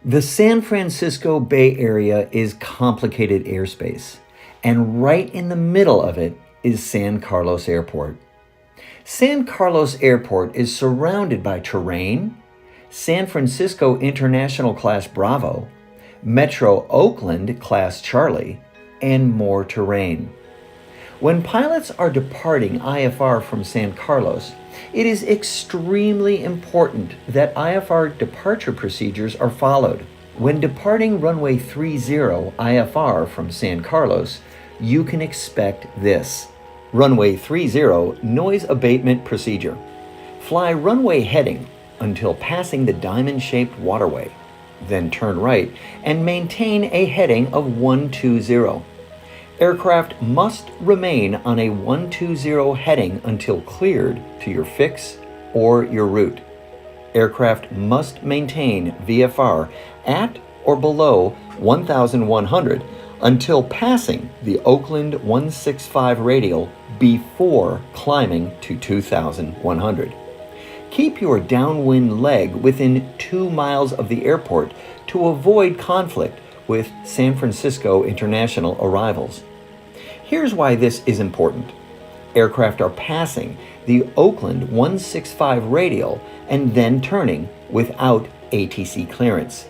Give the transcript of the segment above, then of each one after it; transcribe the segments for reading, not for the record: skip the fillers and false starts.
The San Francisco Bay Area is complicated airspace, and right in the middle of it is San Carlos Airport. San Carlos Airport is surrounded by terrain, San Francisco International Class Bravo, Metro Oakland Class Charlie, and more terrain. When pilots are departing IFR from San Carlos, it is extremely important that IFR departure procedures are followed. When departing runway 30 IFR from San Carlos, you can expect this. Runway 30 Noise Abatement Procedure. Fly runway heading until passing the diamond-shaped waterway. Then turn right and maintain a heading of 120. Aircraft must remain on a 120 heading until cleared to your fix or your route. Aircraft must maintain VFR at or below 1,100 until passing the Oakland 165 radial before climbing to 2,100. Keep your downwind leg within 2 miles of the airport to avoid conflict with San Francisco international arrivals. Here's why this is important. Aircraft are passing the Oakland 165 radial and then turning without ATC clearance.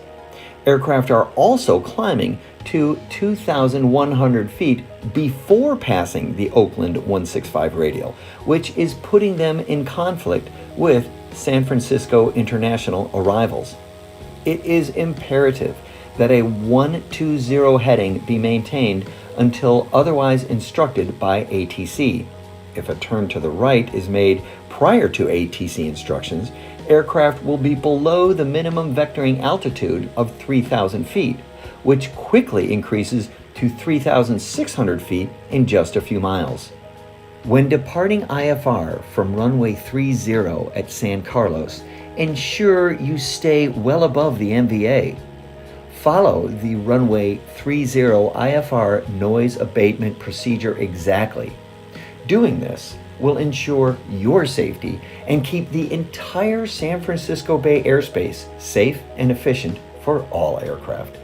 Aircraft are also climbing to 2,100 feet before passing the Oakland 165 radial, which is putting them in conflict with San Francisco international arrivals. It is imperative that a 120 heading be maintained until otherwise instructed by ATC. If a turn to the right is made prior to ATC instructions, aircraft will be below the minimum vectoring altitude of 3,000 feet, which quickly increases to 3,600 feet in just a few miles. When departing IFR from runway 30 at San Carlos, ensure you stay well above the MVA. Follow the runway 30 IFR noise abatement procedure exactly. Doing this will ensure your safety and keep the entire San Francisco Bay airspace safe and efficient for all aircraft.